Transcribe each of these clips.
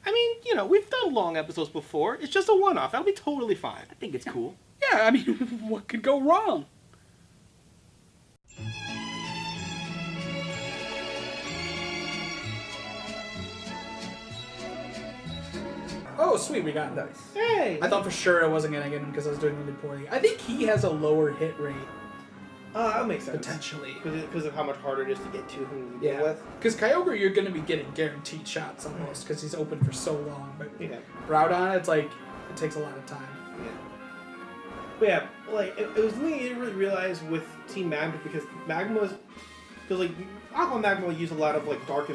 I mean, you know, we've done long episodes before. It's just a one-off. That'll be totally fine. I think it's cool. Yeah, I mean, what could go wrong? Oh, sweet, we got him. Nice. Hey! I thought for sure I wasn't going to get him because I was doing really poorly. I think he has a lower hit rate, that makes sense. potentially. Because of how much harder it is to get to him to begin Yeah, with. because Kyogre, you're going to be getting guaranteed shots almost because he's open for so long. But Yeah. Groudon, it's like, it takes a lot of time. Yeah. But yeah, like, it was something I didn't really realize with Team Magma because Magma's... Because, like, Aqua and Magma use a lot of, like, dark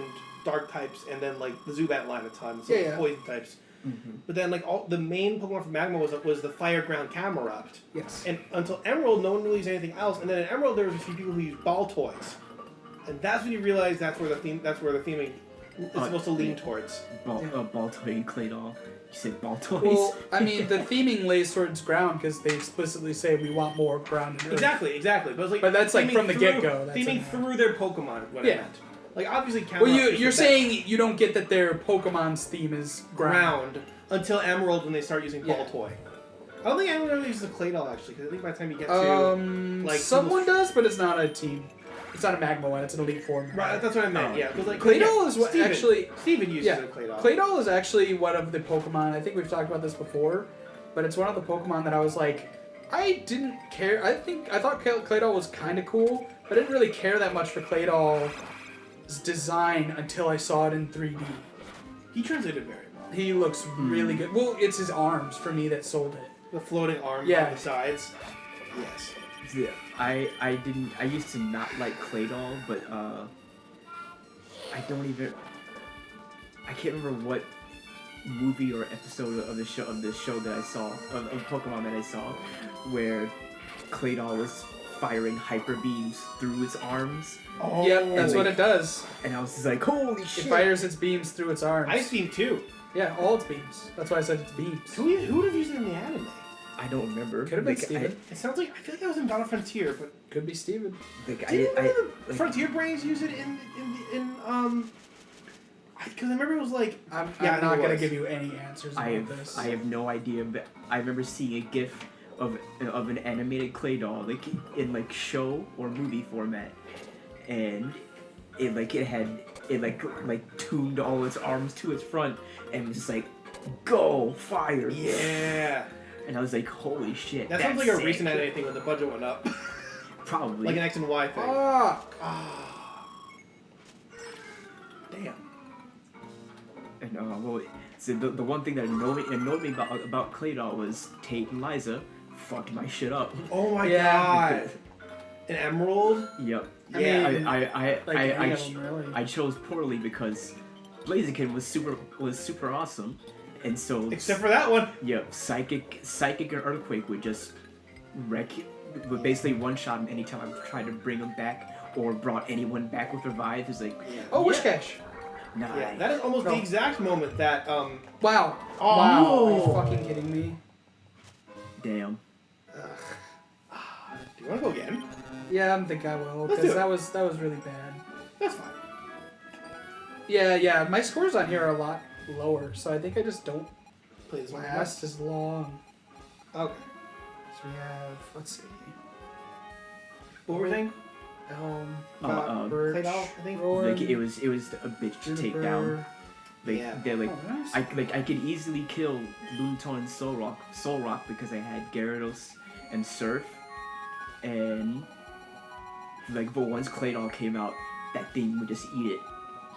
types and then, like, the Zubat line a ton. So Yeah. poison types. Mm-hmm. But then, like, the main Pokemon from Magma was the Fire Ground Camerupt. Yes. And until Emerald, no one really used anything else. And then in Emerald, there was a few people who used ball toys, and that's when you realize that's where the theming is supposed to lean towards. Ball toy and Claydol. You said ball toys. Well, I mean, the theming lays towards ground because they explicitly say we want more ground and earth. Exactly. But, it's like, But that's, like, theming from the through- get-go, that's in Theming there. through their Pokemon is what I Yeah. meant. Like, obviously, Camerupt Well, is you're the saying you don't get that their Pokemon's theme is best. ground. Ground until Emerald when they start using ball Yeah. toy. I don't think Emerald really uses a Claydol actually, because I think by the time you get to like Someone does, but it's not a team. It's not a Magma one. It's an Elite Four. right, that's what I meant. Oh. Yeah, because like Claydol is what Steven uses Yeah, a Claydol. Claydol is actually one of the Pokemon. I think we've talked about this before, but it's one of the Pokemon that I was like, I didn't care. I thought Claydol was kind of cool, but I didn't really care that much for Claydol's design until I saw it in 3D. He translated very well. He looks really good. Well, it's his arms for me that sold it. The floating arms Yeah. on the sides. Yes. Yeah, I used to not like Claydol, but I can't remember what movie or episode of the show that I saw of Pokemon that I saw where Claydol was firing hyper beams through its arms, Oh, Yep, that's what it does. and I was just like, holy It shit! fires its beams through its arms. Ice Beam too. Yeah, all its beams. That's why I said its beams. Who would have used it in the anime? I don't remember. Could have been Like, Steven. It sounds like I feel like that was in Battle Frontier, but Could be Steven. Like, didn't I, the Frontier Brains use it in because I remember it was like I'm Yeah, not it going to was. give you any answers about this. I have no idea, but I remember seeing a GIF of an animated Claydol, like in like show or movie format, and it had tuned all its arms to its front and was just like, go fire, yeah. and I was like, holy shit. That sounds like that's a sick. recent anime thing when the budget went up, Probably. like an X and Y thing. Fuck! Damn. And well, so the one thing that annoyed me about Claydol was Tate and Liza fucked my shit up. Oh my Yeah. god. An Emerald. Yep. I Yeah. mean, like any I of them, really. I chose poorly because Blaziken was super awesome, and so Except for that one. yep, psychic and earthquake would just would basically one shot him anytime I tried to bring him back or brought anyone back with revive. It's like Oh, Wish Yeah. Cash. nah. Yeah, that is almost No. the exact moment that Wow. Oh. Wow. Are you fucking kidding me? Damn. do you want to go again? Yeah, I think I will, Let's do because it. that was really bad. That's fine. Yeah, my scores on here are a lot lower, so I think I just don't Play this one. last as long. Okay. So we have, let's see, What were we saying? Elm, Birch, Birch, I think. Rowan, Like it was a bitch to take down. Juniper. Like Yeah. they're like Oh, nice. I could easily kill Lunatone and Soul Rock because I had Gyarados and Surf, and like but once Claydol came out, that thing would just eat it.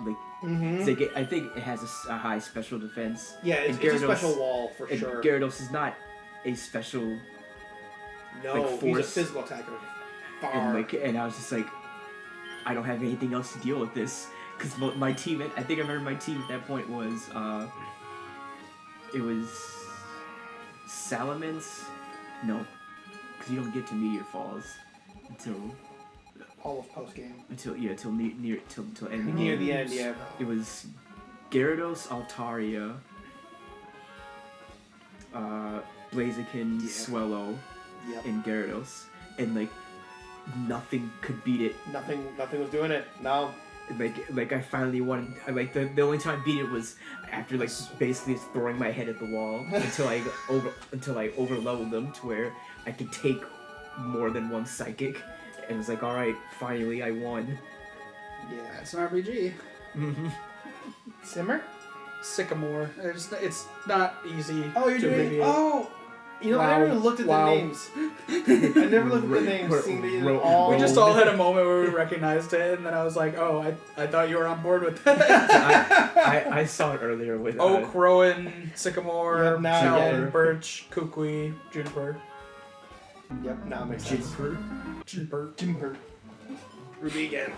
Like, Mm-hmm. it's like I think it has a high special defense. Yeah, it's and a Gyarados- special wall for And sure. Gyarados is not a special, No, like, he's a force. physical attacker. Far. and I was just like, I don't have anything else to deal with this because my team. I think I remember my team at that point was it was Salamence. No, because you don't get to Meteor Falls until Almost post game. till end of the game. Near the end, yeah. It was Gyarados, Altaria, Blaziken, Yeah. Swellow, Yep. and Gyarados, and like nothing could beat it. Nothing was doing it. No. like I finally won. Like the only time I beat it was after like basically throwing my head at the wall until I over leveled them to where I could take more than one psychic, and it was like, all right, finally I won. Yeah, it's an RPG. Mm-hmm. Simmer? Sycamore. It's not easy. Oh, you're to doing. abbreviate. Oh, you know, I Wow. never even looked at Wow. the names. I never looked at the names. Seeing that you all. We just all had a moment where we recognized it, and then I was like, oh, I thought you were on board with that. I saw it earlier with Oak, rowan, sycamore, Yep, now, elm, yeah. birch, kukui, juniper. Yep, now it makes sense. Juniper. Juniper. Ruby again.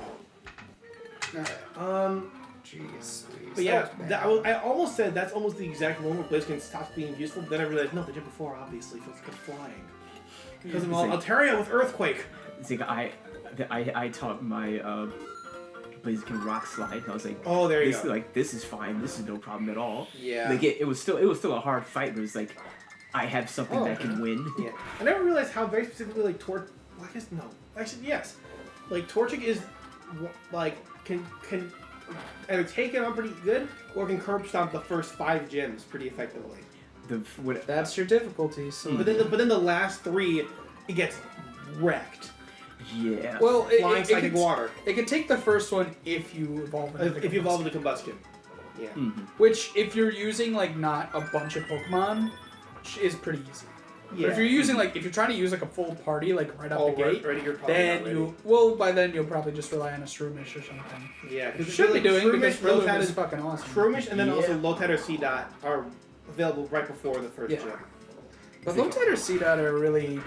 Jeez. But yeah, I almost said that's almost the exact moment where Blaziken stops being useful. But then I realized no, the gym before obviously feels good flying because of Altaria with Earthquake. It's like I taught my Blaziken Rock Slide. And I was like, Oh, there you this go. like this is fine. This is no problem at all. Yeah. Like it was still a hard fight, but it was like I have something that can win. Yeah. I never realized how very specifically like Well, I guess no. Actually, yes. Like Torchic is like can either take it on pretty good or can curb stomp the first 5 gyms pretty effectively. That's your difficulty. So. But then the last 3, it gets wrecked. Yeah. Well, Flying Psychic can, Water. It can take the first one if you evolve it. If you evolve into Combustion. Yeah. Mm-hmm. Which, if you're using like not a bunch of Pokemon, is pretty easy. Yeah. But if you're using like if you're trying to use like a full party like right out the gate, you're probably then not ready. by then you'll probably just rely on a Shroomish or something. Yeah, You because should be doing because Shroomish, Rillaboom is Lotad, fucking awesome. Shroomish, and then Yeah. also Lotad or C-Dot are available right before the first Yeah. gym. But Lotad or C-Dot are really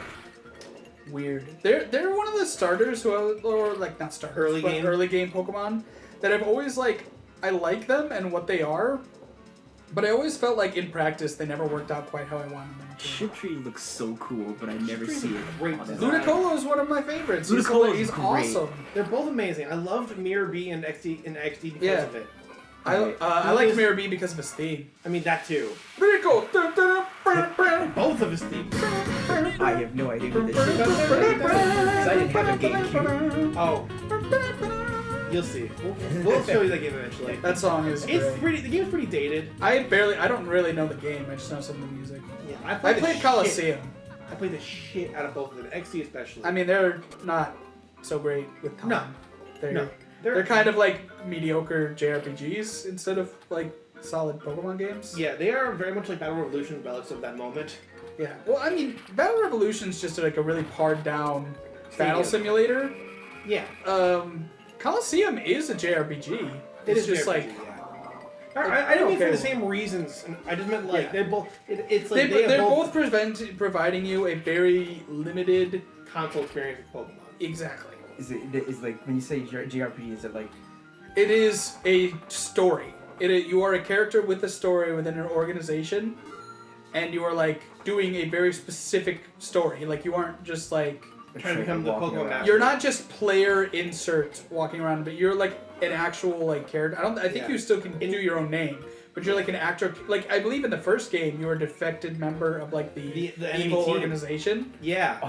weird. They're one of the starters or like not starters, Early but game? early game Pokemon that I've always I like them and what they are, but I always felt like in practice they never worked out quite how I wanted them to. Shiftry looks so cool, but I never Shiftry's see a it. great on design. that. Ludicolo is one of my favorites. Ludicolo He's is great. awesome. They're both amazing. I loved Mirror B and XD because Yeah. of it. I Because- like Mirror B because of his theme. I mean, that too. Ludicolo! Both of his themes. I have no idea who this is. Because I didn't have a GameCube. Oh. You'll see. We'll show you that game eventually. That song is great. The game's pretty dated. I don't really know the game. I just know some of the music. Yeah, I the played shit- Coliseum. I played the shit out of both of them, XD especially. I mean, they're not so great with time. No. They're, No. they're kind of like mediocre JRPGs instead of like solid Pokemon games. Yeah, they are very much like Battle Revolution relics of that moment. Yeah. Well, I mean, Battle Revolution's just like a really pared down battle simulator. Yeah. Coliseum is a JRPG. It It's is just JRPG, like yeah. I didn't mean for okay. the same reasons. I just meant like Yeah. they're both. It's like they're both providing you a very limited. console experience with Pokemon. Exactly. Is like when you say JRPG, is it like It is a story. You are a character with a story within an organization, and you are like doing a very specific story. Like you aren't just like Trying to become the Pokemon master. you're not just player insert walking around, but you're like an actual like character. I think Yeah. you still can do your own name, but you're like an actor. Like I believe in the first game, you were a defected member of like the enemy evil team. organization. Yeah.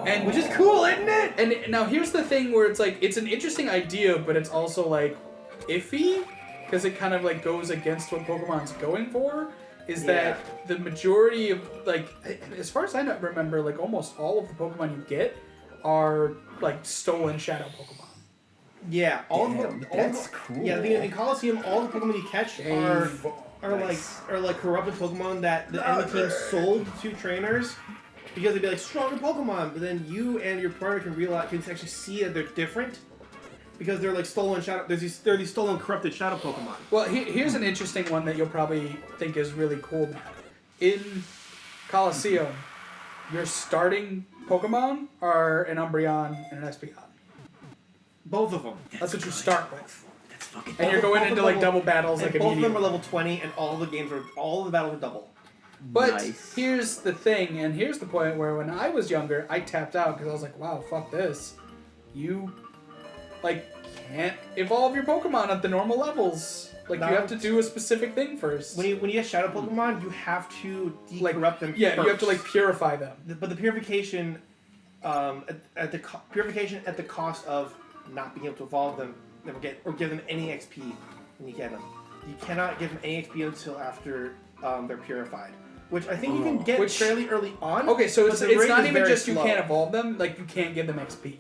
And Which is cool, isn't it? And now here's the thing where it's like it's an interesting idea, but it's also like iffy because it kind of like goes against what Pokemon's going for. Is that the majority of like, as far as I remember, like almost all of the Pokemon you get are like stolen Shadow Pokemon. Yeah. that's cool. Yeah. In Coliseum, all the Pokemon you catch are like corrupted Pokemon that the enemy team sold to trainers because they'd be like stronger Pokemon, but then you and your partner can actually see that they're different because they're like stolen shadow. They're these stolen corrupted Shadow Pokemon. Well, here's an interesting one that you'll probably think is really cool, Matt. In Coliseum, your starting Pokemon are an Umbreon and an Espeon. Both of them. That's what you start with. That's fucking. And you're going into like double battles like And both of them immediately. are level 20, and all the battles are double. But Nice. here's the thing, and here's the point where when I was younger, I tapped out because I was like, wow, fuck this. You, like, can't evolve your Pokemon at the normal levels. Like, you have to do a specific thing first. When you get Shadow Pokemon, you have to decorrupt them. Yeah, first. you have to, like, purify them. But the purification, purification at the cost of not being able to evolve them give them any XP when you get them. You cannot give them any XP until after they're purified, which I think you can get fairly early on. Okay, so but it's the rate not is even very just slow. you can't evolve them, like you can't give them XP.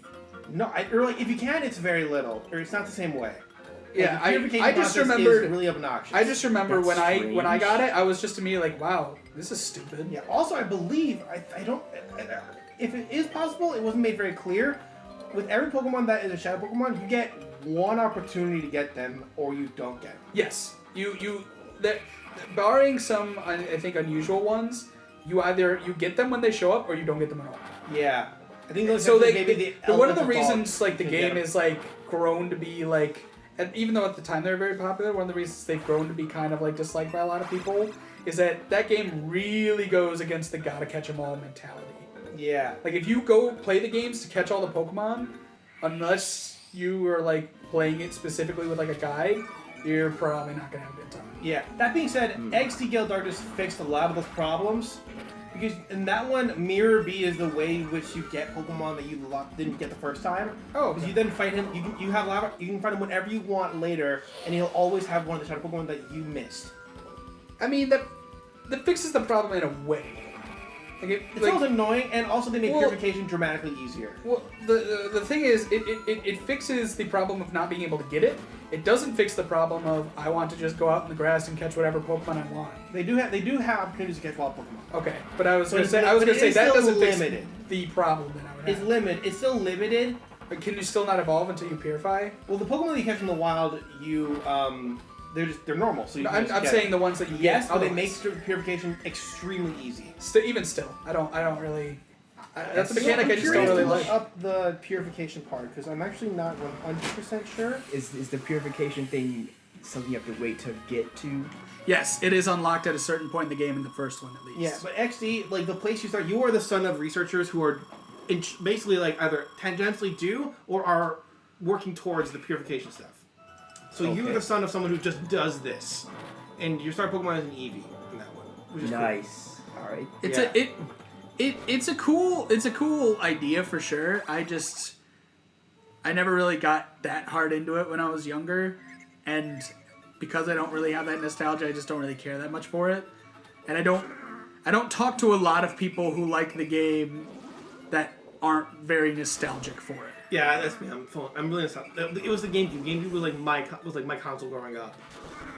No, or like if you can, it's very little, or it's not the same way. Yeah, the purification I just process remembered. is really obnoxious. I just remember That's when I strange. got it, I was just immediately like, wow, this is stupid. Yeah. Also, I believe I don't. If it is possible, it wasn't made very clear. With every Pokemon that is a Shadow Pokemon, you get one opportunity to get them, or you don't get them. Yes, barring some I think unusual ones, you either you get them when they show up or you don't get them at all. Yeah. I think those So maybe the one of the elemental reasons dogs like the can game get 'em. is like grown to be like, and even though at the time they were very popular, one of the reasons they've grown to be kind of like disliked by a lot of people is that game really goes against the gotta catch 'em all mentality. Yeah. Like if you go play the games to catch all the Pokemon, unless you are like playing it specifically with like a guide, you're probably not gonna have a good time. Yeah. That being said, XD Gale Darkness fixed a lot of those problems. Because in that one, Mirror B is the way in which you get Pokemon that you didn't get the first time. Oh, Because you then fight him. You can fight him whenever you want later, and he'll always have one of the Shadow Pokemon that you missed. I mean that fixes the problem in a way. Like It's always annoying, and also they make purification dramatically easier. Well, the thing is, it fixes the problem of not being able to get it. It doesn't fix the problem of I want to just go out in the grass and catch whatever Pokemon I want. They do have opportunities to catch wild Pokemon. Okay, but I was But gonna it's- say but it is that still doesn't limited. fix the problem that I would have. It's limited. It's still limited. But can you still not evolve until you purify? Well, the Pokemon that you catch in the wild, they're normal. So you No, can I'm just get saying it. the ones that you Yes, get. but they otherwise. make purification extremely easy. Even still, I don't really. That's a So mechanic I just don't really like. Up the purification part because I'm actually not 100% sure. Is the purification thing something you have to wait to get to? Yes, it is unlocked at a certain point in the game, in the first one at least. Yeah, but XD, like the place you start, you are the son of researchers who are basically like either tangentially do or are working towards the purification stuff. So you're Okay. the son of someone who just does this, and your start Pokemon is an Eevee in that one, which is Nice. All right. It's Yeah. it's a cool idea for sure. I never really got that hard into it when I was younger, and because I don't really have that nostalgia, I just don't really care that much for it. And I don't talk to a lot of people who like the game that aren't very nostalgic for it. Yeah, that's me. I'm really nostalgic. It was the GameCube. GameCube was like my console growing up,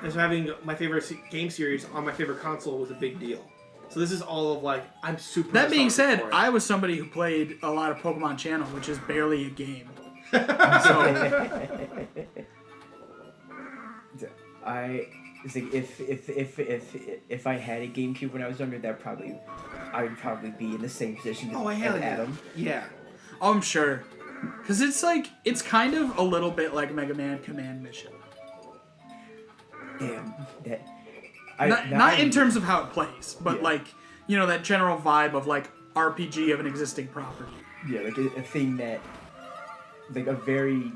and so having my favorite game series on my favorite console was a big deal. So this is all of like I'm super. That being nostalgic said, for it. I was somebody who played a lot of Pokemon Channel, which is barely a game. So I it's like if I had a GameCube when I was younger, I would probably be in the same position as hell Adam. Yeah. I'm sure. Because it's kind of a little bit like Mega Man Command Mission. Damn. Not in terms of how it plays, but Yeah. like, you know, that general vibe of like RPG of an existing property. Yeah, like a thing that, like a very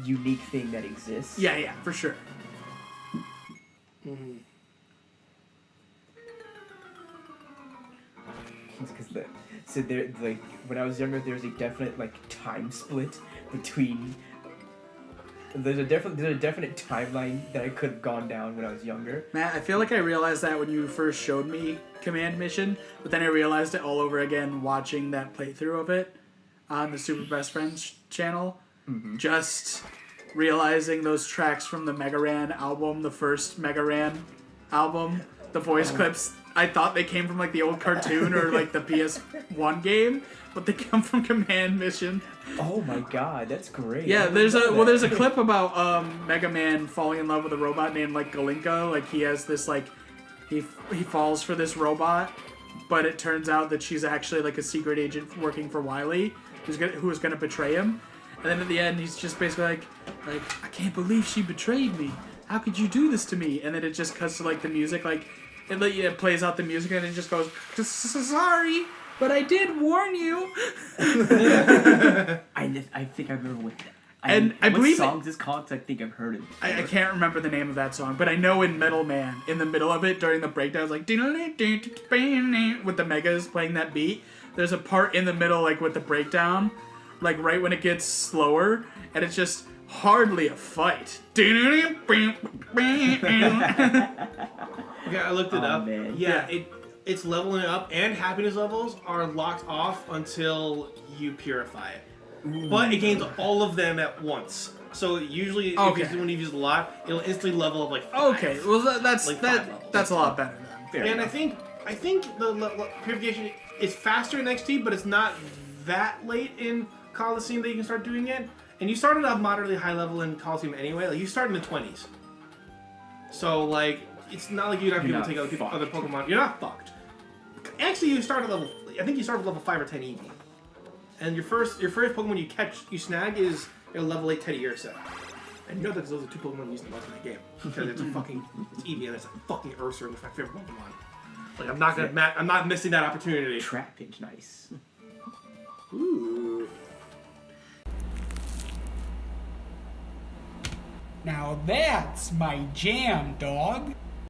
unique thing that exists. Yeah, for sure. So there, like when I was younger, there's a definite like time split between. There's a definite timeline that I could have gone down when I was younger. Matt, I feel like I realized that when you first showed me Command Mission, but then I realized it all over again watching that playthrough of it on the Super Best Friends channel. Mm-hmm. Just realizing those tracks from the Mega Ran album, the first Mega Ran album, the voice clips, I thought they came from like the old cartoon or like the PS1 game, but they come from Command Mission. Oh my god, that's great. Yeah, I there's love a that. clip about Mega Man falling in love with a robot named like Galinka. Like he has this like he falls for this robot, but it turns out that she's actually like a secret agent working for Wily, who's gonna betray him. And then at the end, he's just basically like I can't believe she betrayed me. How could you do this to me? And then it just cuts to like the music, like it plays out the music, and it just goes, sorry, but I did warn you. I think I remember what. And I what believe songs is called. I think I've heard it. I can't remember the name of that song, but I know in Metal Man, in the middle of it, during the breakdown, like with the megas playing that beat, there's a part in the middle, like with the breakdown, like right when it gets slower, and it's just hardly a fight. Yeah, I looked it up. Man. Yeah, it's leveling up, and happiness levels are locked off until you purify it. But it gains all of them at once. So usually, when you use a lot, it'll instantly level up like 5. Okay, well that's Like 5 levels. that's a lot better then. Fair And enough. I think the purification is faster in XT, but it's not that late in Coliseum that you can start doing it. And you started off moderately high level in Coliseum anyway. Like you start in the 20s. So like it's not like you'd have You're people not take fucked. other Pokemon. You're not fucked. Actually, you start at level. I think you start at level 5 or 10 Eevee. And your first Pokemon you snag is a level 8 Teddy Ursa. And you know that because those are 2 Pokemon you use the most in that game. Because it's Eevee and it's a fucking Ursa, and it's my favorite Pokemon. Like I'm not missing that opportunity. Trapinch, nice. Ooh. Now that's my jam, dog.